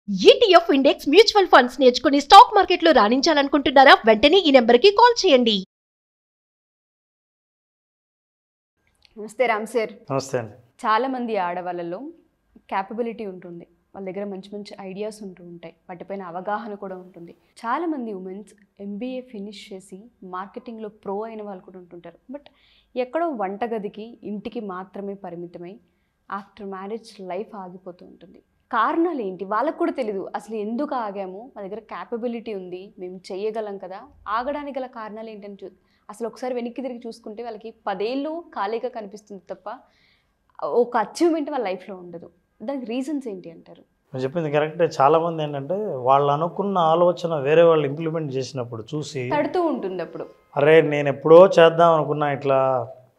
ETF index mutual funds నేర్చుకుని stock మార్కెట్లో రాణించాలనుకుంటున్నారా? వెంటనే ఈ నెంబర్కి కాల్ చేయండి. నమస్తే రామ్ సార్. నమస్తే అండి. చాలామంది ఆడవాళ్ళలో క్యాపబిలిటీ ఉంటుంది, వాళ్ళ దగ్గర మంచి మంచి ఐడియాస్ ఉంటూ ఉంటాయి, వాటిపైన అవగాహన కూడా ఉంటుంది. చాలామంది ఉమెన్స్ MBA ఫినిష్ చేసి మార్కెటింగ్లో ప్రో అయిన వాళ్ళు కూడా ఉంటుంటారు. బట్ ఎక్కడో వంటగదికి ఇంటికి మాత్రమే పరిమితమై ఆఫ్టర్ మ్యారేజ్ లైఫ్ ఆగిపోతూ ఉంటుంది. కారణాలు ఏంటి వాళ్ళకు కూడా తెలీదు. అసలు ఎందుకు ఆగాము, మా దగ్గర క్యాపబిలిటీ ఉంది, మేము చేయగలం కదా, ఆగడానికి గల కారణాలు ఏంటని అసలు ఒకసారి వెనక్కి తిరిగి చూసుకుంటే వాళ్ళకి 10 ఏళ్ళు ఖాళీగా కనిపిస్తుంది తప్ప ఒక అచీవ్మెంట్ వాళ్ళ లైఫ్లో ఉండదు. దానికి రీజన్స్ ఏంటి అంటారు? నేను చెప్పింది కరెక్టే. చాలామంది ఏంటంటే వాళ్ళు అనుకున్న ఆలోచన వేరే వాళ్ళు ఇంప్లిమెంట్ చేసినప్పుడు చూసి తడుతూ ఉంటుంది. అప్పుడు అరే నేను ఎప్పుడో చేద్దాం అనుకున్నా, ఇట్లా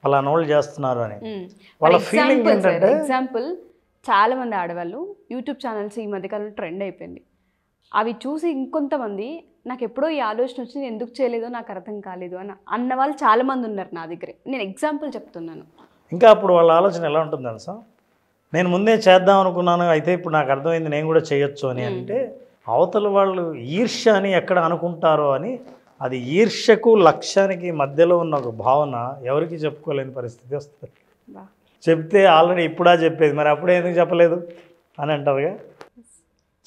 పలానా వాళ్ళు చేస్తున్నారు అని వాళ్ళ ఫీలింగ్ ఏంటంటే, ఎగ్జాంపుల్ చాలామంది ఆడవాళ్ళు యూట్యూబ్ ఛానల్స్ ఈ మధ్యకాలంలో ట్రెండ్ అయిపోయింది. అవి చూసి ఇంకొంతమంది నాకు ఎప్పుడో ఈ ఆలోచన వచ్చి నేను ఎందుకు చేయలేదో నాకు అర్థం కాలేదు అని అన్న వాళ్ళు చాలామంది ఉన్నారు నా దగ్గరే. నేను ఎగ్జాంపుల్ చెప్తున్నాను. ఇంకా అప్పుడు వాళ్ళ ఆలోచన ఎలా ఉంటుంది తెలుసా, నేను ముందే చేద్దాం అనుకున్నాను, అయితే ఇప్పుడు నాకు అర్థమైంది నేను కూడా చేయొచ్చు అని. అంటే అవతల వాళ్ళు ఈర్ష్య అని ఎక్కడ అనుకుంటారో అని, అది ఈర్ష్యకు లక్ష్యానికి మధ్యలో ఉన్న ఒక భావన ఎవరికి చెప్పుకోలేని పరిస్థితి వస్తుంది. చెప్తే ఆల్రెడీ ఇప్పుడా చెప్పేది, మరి అప్పుడే ఎందుకు చెప్పలేదు అని అంటారుగా.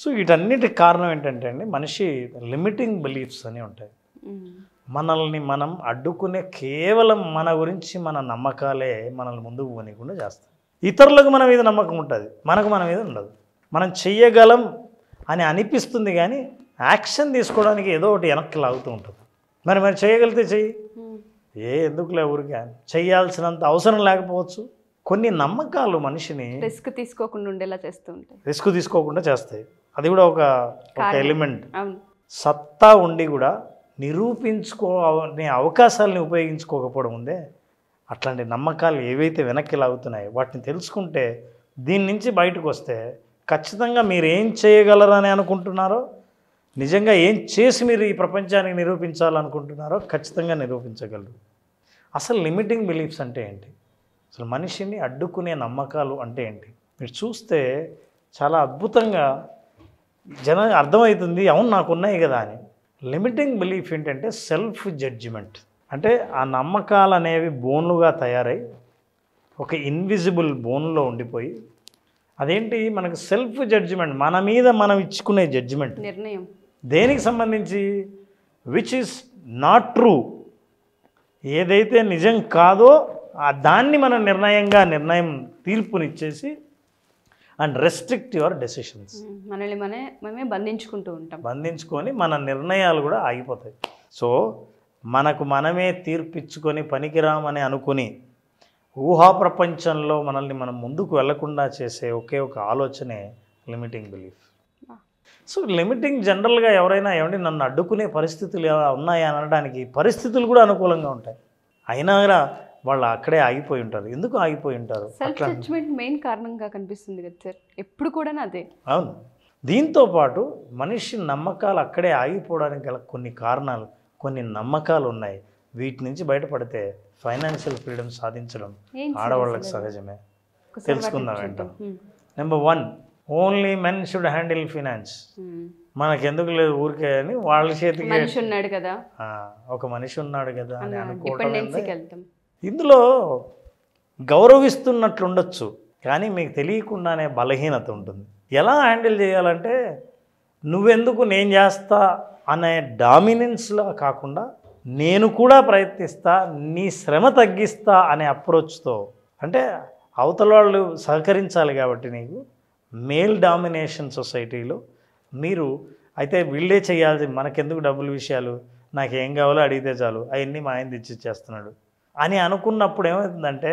సో వీటన్నిటికి కారణం ఏంటంటే అండి, మనిషి లిమిటింగ్ బిలీఫ్స్ అని ఉంటాయి. మనల్ని మనం అడ్డుకునే కేవలం మన గురించి మన నమ్మకాలే మనల్ని ముందుకు పోనీయకుండా చేస్తాయి. ఇతరులకు మన మీద నమ్మకం ఉంటుంది, మనకు మన మీద ఉండదు. మనం చెయ్యగలం అని అనిపిస్తుంది కానీ యాక్షన్ తీసుకోవడానికి ఏదో ఒకటి వెనక్కి లాగుతూ ఉంటుంది. మరి చేయగలిగితే చెయ్యి, ఎందుకులే ఊరికే చెయ్యాల్సినంత అవసరం లేకపోవచ్చు. కొన్ని నమ్మకాలు మనిషిని రిస్క్ తీసుకోకుండా ఉండేలా చేస్తూ ఉంటాయి, రిస్క్ తీసుకోకుండా చేస్తాయి. అది కూడా ఒక ఎలిమెంట్. సత్తా ఉండి కూడా నిరూపించుకోనే అవకాశాలని ఉపయోగించుకోకపోవడం ఉందే, అట్లాంటి నమ్మకాలు ఏవైతే వెనక్కి లాగుతున్నాయో వాటిని తెలుసుకుంటే, దీని నుంచి బయటకు వస్తే ఖచ్చితంగా మీరు ఏం చేయగలరని అనుకుంటున్నారో, నిజంగా ఏం చేసి మీరు ఈ ప్రపంచానికి నిరూపించాలనుకుంటున్నారో ఖచ్చితంగా నిరూపించగలరు. అసలు లిమిటింగ్ బిలీఫ్స్ అంటే ఏంటి, అసలు మనిషిని అడ్డుకునే నమ్మకాలు అంటే ఏంటి, మీరు చూస్తే చాలా అద్భుతంగా అర్థమవుతుంది. అవును నాకు ఉన్నాయి కదా అని. లిమిటింగ్ బిలీఫ్ ఏంటంటే సెల్ఫ్ జడ్జిమెంట్. అంటే ఆ నమ్మకాలు అనేవి బోన్లుగా తయారై ఒక ఇన్విజిబుల్ బోన్లో ఉండిపోయి, అదేంటి మనకు సెల్ఫ్ జడ్జిమెంట్, మన మీద మనం ఇచ్చుకునే జడ్జిమెంట్, నిర్ణయం దేనికి సంబంధించి, విచ్ ఈస్ నాట్ ట్రూ, ఏదైతే నిజం కాదో దాన్ని మనం నిర్ణయం తీర్పునిచ్చేసి అండ్ రెస్ట్రిక్ట్ యువర్ డెసిషన్స్. మనల్ని మనమే బంధించుకొని మన నిర్ణయాలు కూడా ఆగిపోతాయి. సో మనకు మనమే తీర్పిచ్చుకొని పనికిరామని అనుకుని ఊహా ప్రపంచంలో మనల్ని మనం ముందుకు వెళ్లకుండా చేసే ఒకే ఒక ఆలోచనే లిమిటింగ్ బిలీఫ్. సో లిమిటింగ్ జనరల్గా ఎవరైనా ఏమంటే నన్ను అడ్డుకునే పరిస్థితులు ఎలా ఉన్నాయా అనడానికి పరిస్థితులు కూడా అనుకూలంగా ఉంటాయి, అయినా కూడా వాళ్ళు అక్కడే ఆగిపోయి ఉంటారు. ఎందుకు ఆగిపోయి ఉంటారు? సెల్ఫ్ జడ్జ్మెంట్ మెయిన్ కారణంగా కనిపిస్తుంది కదా సార్, ఎప్పుడు కూడా అదే. అవును. దీంతోపాటు మనిషి నమ్మకాలు అక్కడే ఆగిపోవడానికి గల కొన్ని కారణాలు, కొన్ని నమ్మకాలు ఉన్నాయి. వీటి నుంచి బయటపడితే ఫైనాన్షియల్ ఫ్రీడమ్ సాధించడం ఆడవాళ్ళకి సహజమే. తెలుసుకుందాం ఏంటో. Number 1, only men should handle finance. మనకెందుకు లేదు ఊరికే అని వాళ్ళ చేతికి మనిషి ఉన్నాడు కదా, ఒక మనిషి ఉన్నాడు కదా అని అనుకోవడం. ఇందులో గౌరవిస్తున్నట్లుండొచ్చు కానీ మీకు తెలియకుండానే బలహీనత ఉంటుంది. ఎలా హ్యాండిల్ చేయాలంటే, నువ్వెందుకు నేను చేస్తా అనే డామినెన్స్లా కాకుండా, నేను కూడా ప్రయత్నిస్తా, నీ శ్రమ తగ్గిస్తా అనే అప్రోచ్తో, అంటే అవతల వాళ్ళు సహకరించాలి కాబట్టి నీకు. మేల్ డామినేషన్ సొసైటీలో మీరు అయితే వీళ్ళే చేయాల్సి, మనకెందుకు డబ్బుల విషయాలు, నాకేం కావాలో అడిగితే చాలు, అవన్నీ మా ఆయన తెచ్చిచ్చేస్తున్నాడు అని అనుకున్నప్పుడు ఏమవుతుందంటే,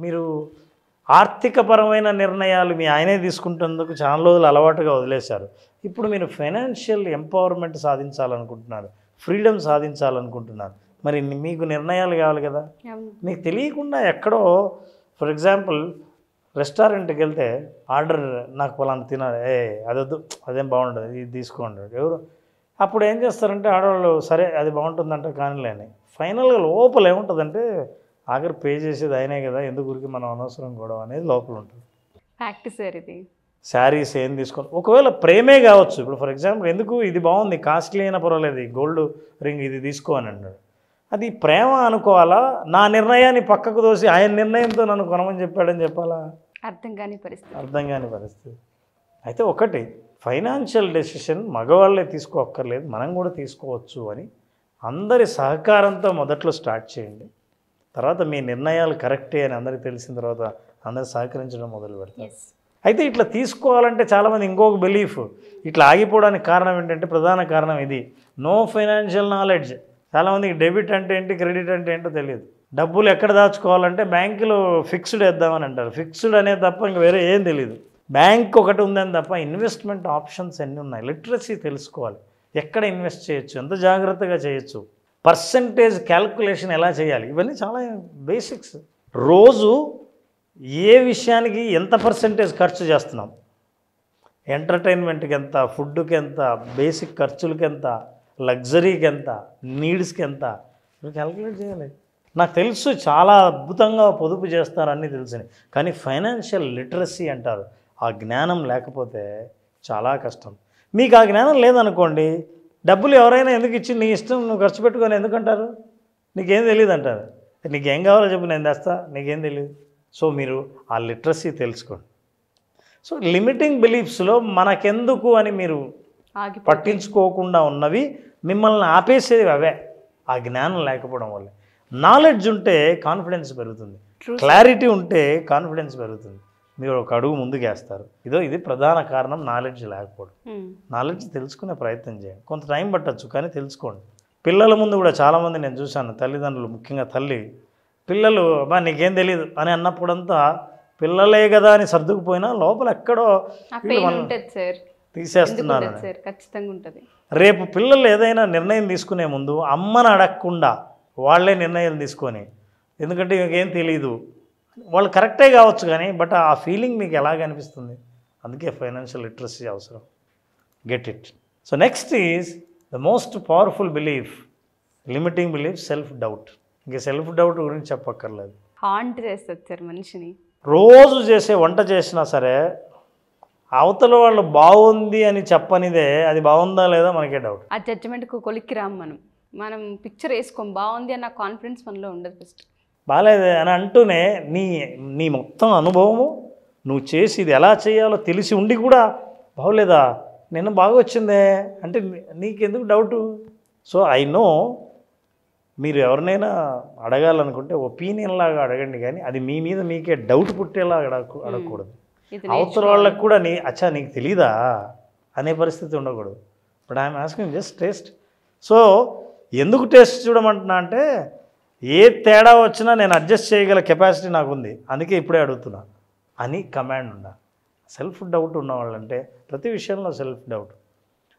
మీరు ఆర్థికపరమైన నిర్ణయాలు మీ ఆయనే తీసుకుంటున్నందుకు చాలా రోజులు అలవాటుగా వదిలేశారు. ఇప్పుడు మీరు ఫైనాన్షియల్ ఎంపవర్మెంట్ సాధించాలనుకుంటున్నారు, ఫ్రీడమ్ సాధించాలనుకుంటున్నారు, మరి మీకు నిర్ణయాలు కావాలి కదా. మీకు తెలియకుండా ఎక్కడో, ఫర్ ఎగ్జాంపుల్ రెస్టారెంట్కి వెళ్తే ఆర్డర్, నాకు పలానా తినాలి, అదొద్దు, అదేం బాగుండదు, ఇది తీసుకోండి ఎవరు. అప్పుడు ఏం చేస్తారంటే ఆడవాళ్ళు, సరే అది బాగుంటుందంటే కానీలేని. ఫైనల్గా లోపల ఏముంటుందంటే, ఆఖరి పే చేసేది అయినే కదా, ఎందుకు ఊరికి మనం అనవసరం గొడవ అనేది లోపల ఉంటుంది. ఫ్యాక్ట్ సార్ ఇది. శారీస్ ఏం తీసుకోవాలి, ఒకవేళ ప్రేమే కావచ్చు. ఇప్పుడు ఫర్ ఎగ్జాంపుల్ ఎందుకు ఇది బాగుంది కాస్ట్లీ అయినా పర్వాలేదు గోల్డ్ రింగ్ ఇది తీసుకో అని అన్నాడు, అది ప్రేమ అనుకోవాలా, నా నిర్ణయాన్ని పక్కకు దోసి ఆయన నిర్ణయంతో నన్ను కొనమని చెప్పాడని చెప్పాలా? అర్థం కాని పరిస్థితి. అర్థం కాని పరిస్థితి. అయితే ఒకటి ఫైనాన్షియల్ డెసిషన్ మగవాళ్ళే తీసుకోక్కర్లేదు, మనం కూడా తీసుకోవచ్చు అని అందరి సహకారంతో మొదట్లో స్టార్ట్ చేయండి. తర్వాత మీ నిర్ణయాలు కరెక్టే అని అందరికీ తెలిసిన తర్వాత అందరు సహకరించడం మొదలు పెడతారు. అయితే ఇట్లా తీసుకోవాలంటే చాలామంది ఇంకొక బిలీఫ్ ఇట్లా ఆగిపోవడానికి కారణం ఏంటంటే ప్రధాన కారణం ఇది, నో ఫైనాన్షియల్ నాలెడ్జ్. చాలామందికి డెబిట్ అంటే ఏంటి క్రెడిట్ అంటే ఏంటో తెలియదు. డబ్బులు ఎక్కడ దాచుకోవాలంటే బ్యాంకులో ఫిక్స్డ్ వేద్దామని అంటారు, ఫిక్స్డ్ అనేది తప్ప ఇంక వేరే ఏం తెలియదు. బ్యాంక్ ఒకటి ఉందని తప్ప ఇన్వెస్ట్మెంట్ ఆప్షన్స్ ఎన్ని ఉన్నాయి, లిటరసీ తెలుసుకోవాలి, ఎక్కడ ఇన్వెస్ట్ చేయొచ్చు, ఎంత జాగ్రత్తగా చేయొచ్చు, పర్సంటేజ్ క్యాల్కులేషన్ ఎలా చేయాలి, ఇవన్నీ చాలా బేసిక్స్. రోజు ఏ విషయానికి ఎంత పర్సంటేజ్ ఖర్చు చేస్తున్నాం, ఎంటర్టైన్మెంట్కి ఎంత, ఫుడ్కి ఎంత, బేసిక్ ఖర్చులకి ఎంత, లగ్జరీకి ఎంత, నీడ్స్కి ఎంత, క్యాల్కులేట్ చేయాలి. నాకు తెలుసు చాలా అద్భుతంగా పొదుపు చేస్తారని తెలిసినాయి, కానీ ఫైనాన్షియల్ లిటరసీ అంటారు, ఆ జ్ఞానం లేకపోతే చాలా కష్టం. మీకు ఆ జ్ఞానం లేదనుకోండి, డబ్బులు ఎవరైనా ఎందుకు ఇచ్చి నీ ఇష్టం నువ్వు ఖర్చు పెట్టుకొని ఎందుకంటారు, నీకేం తెలియదు అంటారు. నీకేం కావాలో చెప్పు నేను తెస్తా, నీకేం తెలియదు. సో మీరు ఆ లిటరసీ తెలుసుకోండి. సో లిమిటింగ్ బిలీఫ్స్లో మనకెందుకు అని మీరు పట్టించుకోకుండా ఉన్నవి మిమ్మల్ని ఆపేసేవి అవే, ఆ జ్ఞానం లేకపోవడం వల్ల. నాలెడ్జ్ ఉంటే కాన్ఫిడెన్స్ పెరుగుతుంది, క్లారిటీ ఉంటే కాన్ఫిడెన్స్ పెరుగుతుంది, మీరు ఒక అడుగు ముందుకు వేస్తారు. ఇది ప్రధాన కారణం నాలెడ్జ్ లేకపోవడం. నాలెడ్జ్ తెలుసుకునే ప్రయత్నం చేయండి, కొంత టైం పట్టచ్చు కానీ తెలుసుకోండి. పిల్లల ముందు కూడా చాలామంది నేను చూశాను, తల్లిదండ్రులు ముఖ్యంగా తల్లి పిల్లలు అబ్బా నీకేం తెలియదు అని అన్నప్పుడంతా పిల్లలే కదా అని సర్దుకుపోయినా లోపల ఎక్కడో తీసేస్తున్నారు. రేపు పిల్లలు ఏదైనా నిర్ణయం తీసుకునే ముందు అమ్మని అడగకుండా వాళ్ళే నిర్ణయాలు తీసుకొని, ఎందుకంటే ఇంకేం తెలియదు, వాళ్ళు కరెక్టే కావచ్చు కానీ బట్ ఆ ఫీలింగ్ మీకు ఎలాగ అనిపిస్తుంది, అందుకే ఫైనాన్షియల్ లిటరసీ అవసరం. Get it. So next is the most powerful belief, limiting belief, self doubt. ఇంక సెల్ఫ్ డౌట్ గురించి చెప్పక్కర్లేదు, హాంట్ చేస్తుంది సార్ మనిషిని. రోజు చేసే వంట చేసినా సరే అవతల వాళ్ళు బాగుంది అని చెప్పనిదే అది బాగుందా లేదా మనకే డౌట్. ఆ జడ్జిమెంట్కు కొలిక్కి రాము మనం పిక్చర్ వేసుకోం, బాగుంది అన్న కాన్ఫిడెన్స్ మనలో ఉండదు. ఫస్ట్ బాగాలేదు అని అంటూనే నీ మొత్తం అనుభవము నువ్వు చేసి ఇది ఎలా చేయాలో తెలిసి ఉండి కూడా బాగోలేదా, నిన్న బాగా వచ్చిందే అంటే నీకెందుకు డౌటు. సో ఐ నో మీరు ఎవరినైనా అడగాలనుకుంటే ఒపీనియన్ లాగా అడగండి, కానీ అది మీ మీద మీకే డౌట్ పుట్టేలా అడగకూడదు. అవతల వాళ్ళకు కూడా అచ్చా నీకు తెలీదా అనే పరిస్థితి ఉండకూడదు. But I'm asking just taste. So ఎందుకు టేస్ట్ చూడమంటున్నా అంటే ఏ తేడా వచ్చినా నేను అడ్జస్ట్ చేయగల కెపాసిటీ నాకు ఉంది, అందుకే ఇప్పుడే అడుగుతున్నా అని కమాండ్ ఉండాలి. సెల్ఫ్ డౌట్ ఉన్నవాళ్ళంటే ప్రతి విషయంలో సెల్ఫ్ డౌట్,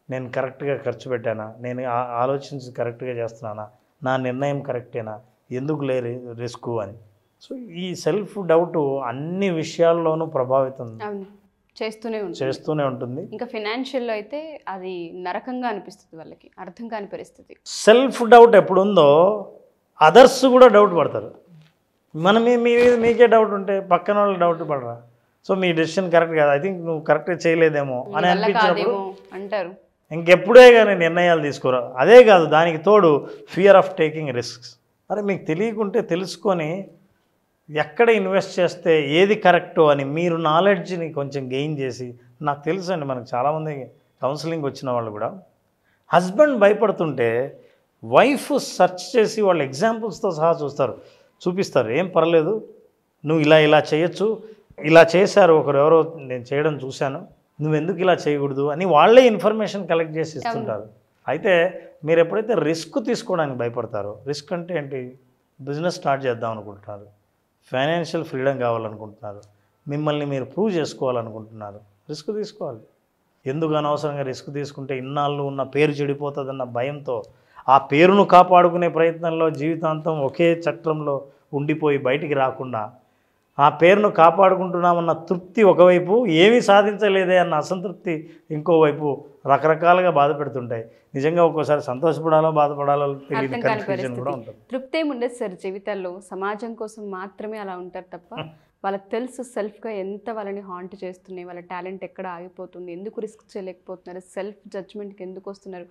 నేను కరెక్ట్గా ఖర్చు పెట్టానా, నేను ఆలోచించి కరెక్ట్గా చేస్తున్నానా, నా నిర్ణయం కరెక్టేనా, ఎందుకు లే రిస్క్ అని. సో ఈ సెల్ఫ్ డౌట్ అన్ని విషయాల్లోనూ ప్రభావితం చేస్తూనే ఉంటుంది. ఇంకా ఫినాన్షియల్లో అయితే అది నరకంగా అనిపిస్తుంది, వాళ్ళకి అర్థం కాని పరిస్థితి. సెల్ఫ్ డౌట్ ఎప్పుడుందో అదర్స్ కూడా డౌట్ పడతారు. మీకే డౌట్ ఉంటే పక్కన వాళ్ళు డౌట్ పడరా, సో మీ డెసిషన్ కరెక్ట్ కాదు, ఐ థింక్ నువ్వు కరెక్ట్గా చేయలేదేమో అని అనిపించినప్పుడు అంటారు. ఇంకెప్పుడే కానీ నిర్ణయాలు తీసుకోరా. అదే కాదు, దానికి తోడు ఫియర్ ఆఫ్ టేకింగ్ రిస్క్స్. అరే మీకు తెలియకుంటే తెలుసుకొని ఎక్కడ ఇన్వెస్ట్ చేస్తే ఏది కరెక్టో అని మీరు నాలెడ్జ్ని కొంచెం గెయిన్ చేసి, నాకు తెలుసు అండి మనకు చాలామంది కౌన్సిలింగ్ వచ్చిన వాళ్ళు కూడా హస్బెండ్ భయపడుతుంటే వైఫ్ సెర్చ్ చేసి వాళ్ళ ఎగ్జాంపుల్స్తో సహా చూపిస్తారు, ఏం పర్లేదు నువ్వు ఇలా చేయొచ్చు, ఇలా చేశారు ఒకరు ఎవరో నేను చేయడం చూశాను, నువ్వెందుకు ఇలా చేయకూడదు అని వాళ్ళే ఇన్ఫర్మేషన్ కలెక్ట్ చేసి ఇస్తుంటారు. అయితే మీరు ఎప్పుడైతే రిస్క్ తీసుకోవడానికి భయపడతారో, రిస్క్ అంటే ఏంటి, బిజినెస్ స్టార్ట్ చేద్దాం అనుకుంటున్నారు, ఫైనాన్షియల్ ఫ్రీడమ్ కావాలనుకుంటున్నారు, మిమ్మల్ని మీరు ప్రూవ్ చేసుకోవాలనుకుంటున్నారు, రిస్క్ తీసుకోవాలి. ఎందుకు అనవసరంగా రిస్క్ తీసుకుంటే ఇన్నాళ్ళు ఉన్న పేరు చెడిపోతుందన్న భయంతో ఆ పేరును కాపాడుకునే ప్రయత్నంలో జీవితాంతం ఒకే చట్రంలో ఉండిపోయి బయటికి రాకుండా ఆ పేరును కాపాడుకుంటున్నామన్న తృప్తి ఒకవైపు, ఏమీ సాధించలేదే అన్న అసంతృప్తి ఇంకోవైపు రకరకాలుగా బాధ పెడుతుంటాయి. నిజంగా ఒక్కోసారి సంతోషపడాలో బాధపడాలో తెలియని కన్ఫ్యూజన్ కూడా ఉంటుంది. తృప్తి ఏమి ఉండదు సార్ జీవితాల్లో, సమాజం కోసం మాత్రమే అలా ఉంటారు తప్ప వాళ్ళకి తెలుసు సెల్ఫ్గా ఎంత వాళ్ళని హాంట్ చేస్తున్నాయి, వాళ్ళ టాలెంట్ ఎక్కడ ఆగిపోతుంది, ఎందుకు రిస్క్ చేయలేకపోతున్నారు, సెల్ఫ్ జడ్జ్మెంట్కి ఎందుకు వస్తున్నారు,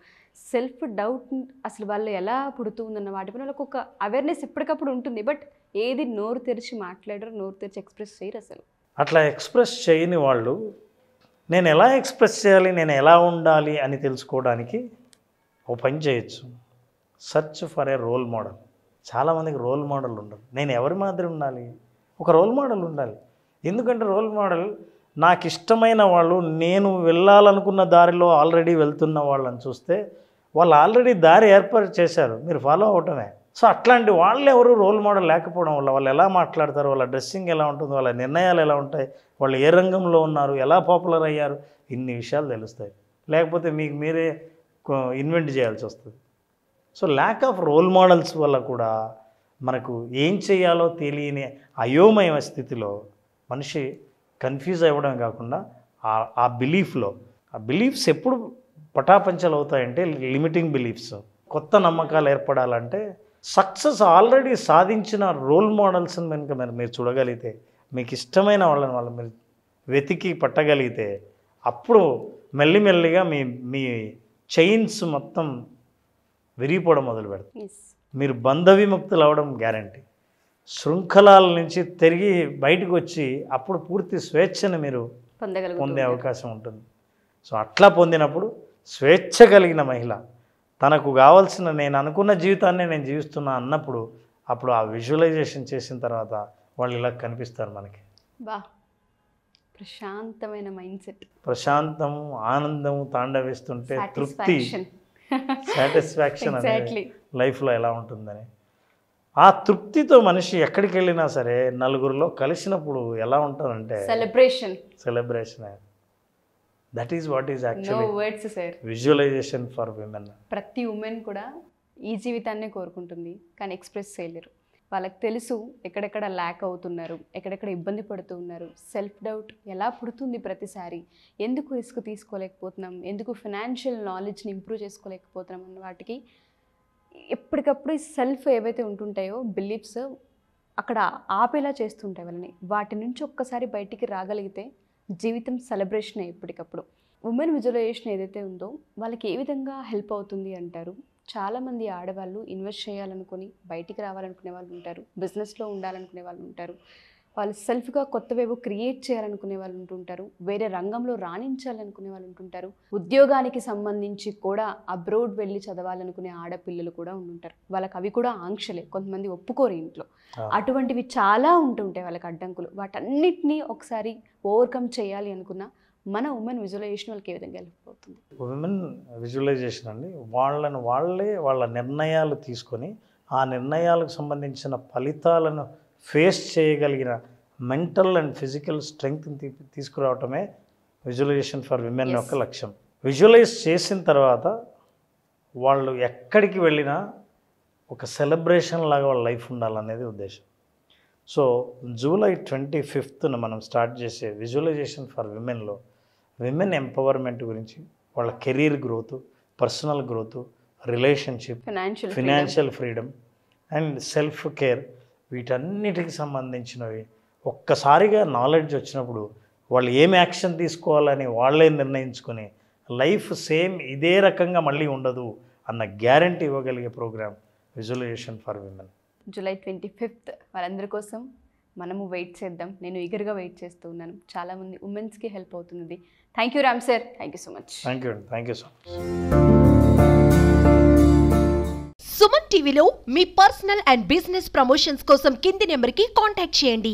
సెల్ఫ్ డౌట్ అసలు వాళ్ళు ఎలా పుడుతుందన్న వాటిపైన వాళ్ళకి ఒక అవేర్నెస్ ఎప్పటికప్పుడు ఉంటుంది. బట్ ఏది నోరు తెరిచి మాట్లాడరు, నోరు తెరిచి ఎక్స్ప్రెస్ చేయరు అసలు. అట్లా ఎక్స్ప్రెస్ చేయని వాళ్ళు నేను ఎలా ఎక్స్ప్రెస్ చేయాలి, నేను ఎలా ఉండాలి అని తెలుసుకోవడానికి ఒక పని చేయొచ్చు. Search for a role model. చాలామందికి రోల్ మోడల్ ఉండదు. నేను ఎవరి మాదిరి ఉండాలి, ఒక రోల్ మోడల్ ఉండాలి. ఎందుకంటే రోల్ మోడల్ నాకు ఇష్టమైన వాళ్ళు, నేను వెళ్ళాలనుకున్న దారిలో ఆల్రెడీ వెళ్తున్న వాళ్ళని చూస్తే వాళ్ళు ఆల్రెడీ దారి ఏర్పాటు చేశారు, మీరు ఫాలో అవటమే. సో అట్లాంటి వాళ్ళు ఎవరు రోల్ మోడల్ లేకపోవడం వల్ల వాళ్ళు ఎలా మాట్లాడతారు, వాళ్ళ డ్రెస్సింగ్ ఎలా ఉంటుంది, వాళ్ళ నిర్ణయాలు ఎలా ఉంటాయి, వాళ్ళు ఏ రంగంలో ఉన్నారు, ఎలా పాపులర్ అయ్యారు, ఇన్ని విషయాలు తెలుస్తాయి. లేకపోతే మీకు మీరే ఇన్వెంట్ చేయాల్సి వస్తుంది. So lack of role models వల్ల కూడా మనకు ఏం చేయాలో తెలియని అయోమయ స్థితిలో మనిషి కన్ఫ్యూజ్ అవ్వడం కాకుండా ఆ బిలీఫ్స్ ఎప్పుడు పటాపంచలు అవుతాయంటే లిమిటింగ్ బిలీఫ్స్. కొత్త నమ్మకాలు ఏర్పడాలంటే సక్సెస్ ఆల్రెడీ సాధించిన రోల్ మోడల్స్ని కనుక మీరు చూడగలిగితే, మీకు ఇష్టమైన వాళ్ళని మీరు వెతికి పట్టగలిగితే, అప్పుడు మెల్లిమెల్లిగా మీ చైన్స్ మొత్తం విరిగిపోవడం మొదలు పెడతాయి. మీరు బంధ విముక్తులు అవ్వడం గ్యారంటీ. శృంఖలాల నుంచి తిరిగి బయటకు వచ్చి అప్పుడు పూర్తి స్వేచ్ఛను మీరు పొందే అవకాశం ఉంటుంది. సో అట్లా పొందినప్పుడు స్వేచ్ఛ కలిగిన మహిళ తనకు కావాల్సిన నేను అనుకున్న జీవితాన్ని నేను జీవిస్తున్నా అన్నప్పుడు అప్పుడు ఆ విజువలైజేషన్ చేసిన తర్వాత వాళ్ళు ఇలా కనిపిస్తారు మనకి. బా, ప్రశాంతమైన మైండ్ సెట్, ప్రశాంతము, ఆనందము తాండవిస్తుంటే తృప్తి, సాటిస్ఫాక్షన్ అనేది లైఫ్లో ఎలా ఉంటుందని. ఆ తృప్తితో మనిషి ఎక్కడికి వెళ్ళినా సరే నలుగురిలో కలిసినప్పుడు ఎలా ఉంటారంటే celebration. That is what is actually visualisation for women. ప్రతి ఉమెన్ కూడా ఈ జీవితాన్నే కోరుకుంటుంది, కానీ ఎక్స్ప్రెస్ చేయలేరు. వాళ్ళకి తెలుసు ఎక్కడెక్కడ ల్యాక్ అవుతున్నారు, ఎక్కడెక్కడ ఇబ్బంది పడుతూ ఉన్నారు, సెల్ఫ్ డౌట్ ఎలా పుడుతుంది ప్రతిసారి, ఎందుకు రిస్క్ తీసుకోలేకపోతున్నాం, ఎందుకు ఫినాన్షియల్ నాలెడ్జ్ని ఇంప్రూవ్ చేసుకోలేకపోతున్నాం అన్న వాటికి ఎప్పటికప్పుడు సెల్ఫ్ ఏవైతే ఉంటుంటాయో బిలీఫ్స్ అక్కడ ఆపేలా చేస్తుంటాయి వాళ్ళని. వాటి నుంచి ఒక్కసారి బయటికి రాగలిగితే జీవితం సెలబ్రేషన్ ఎప్పటికప్పుడు. ఉమెన్ విజువలైజేషన్ ఏదైతే ఉందో వాళ్ళకి ఏ విధంగా హెల్ప్ అవుతుంది అంటారు? చాలామంది ఆడవాళ్ళు ఇన్వెస్ట్ చేయాలనుకుని బయటికి రావాలనుకునే వాళ్ళు ఉంటారు, బిజినెస్లో ఉండాలనుకునే వాళ్ళు ఉంటారు, వాళ్ళు సెల్ఫ్గా కొత్తవేవో క్రియేట్ చేయాలనుకునే వాళ్ళు ఉంటుంటారు, వేరే రంగంలో రాణించాలనుకునే వాళ్ళు ఉంటుంటారు, ఉద్యోగానికి సంబంధించి కూడా అబ్రోడ్ వెళ్ళి చదవాలనుకునే ఆడపిల్లలు కూడా ఉంటుంటారు. వాళ్ళకి అవి కూడా ఆంక్షలే, కొంతమంది ఒప్పుకోరు ఇంట్లో. అటువంటివి చాలా ఉంటుంటాయి వాళ్ళకి అడ్డంకులు. వాటన్నిటినీ ఒకసారి ఓవర్కమ్ చేయాలి అనుకున్న మన ఉమెన్ విజువలైజేషన్ వాళ్ళకి ఏ విధంగా హెల్ప్ అవుతుంది? ఉమెన్ విజువలైజేషన్ అండి, వాళ్ళ నిర్ణయాలు తీసుకొని ఆ నిర్ణయాలకు సంబంధించిన ఫలితాలను ఫేస్ చేయగలిగిన మెంటల్ అండ్ ఫిజికల్ స్ట్రెంగ్త్ని తీసుకురావటమే విజువలైజేషన్ ఫర్ విమెన్ యొక్క లక్ష్యం. విజువలైజ్ చేసిన తర్వాత వాళ్ళు ఎక్కడికి వెళ్ళినా ఒక సెలబ్రేషన్ లాగా వాళ్ళ లైఫ్ ఉండాలనేది ఉద్దేశం. సో జూలై 25న మనం స్టార్ట్ చేసే విజువలైజేషన్ ఫర్ విమెన్లో విమెన్ ఎంపవర్మెంట్ గురించి, వాళ్ళ career growth, personal growth, relationship, financial freedom and self care, వీటన్నిటికి సంబంధించినవి ఒక్కసారిగా నాలెడ్జ్ వచ్చినప్పుడు వాళ్ళు ఏం యాక్షన్ తీసుకోవాలని వాళ్ళే నిర్ణయించుకొని లైఫ్ సేమ్ ఇదే రకంగా మళ్ళీ ఉండదు అన్న గ్యారంటీ ఇవ్వగలిగే program visualization for women. July 25th వాళ్ళందరి కోసం మనము వెయిట్ చేద్దాం. నేను ఈగర్గా వెయిట్ చేస్తూ ఉన్నాను. చాలామంది ఉమెన్స్కి హెల్ప్ అవుతుంది. Thank you Ram sir, thank you so much. Thank you so much. Suman టీవీలో మీ పర్సనల్ అండ్ బిజినెస్ ప్రమోషన్స్ కోసం కింది నెంబర్కి కాంటాక్ట్ చేయండి.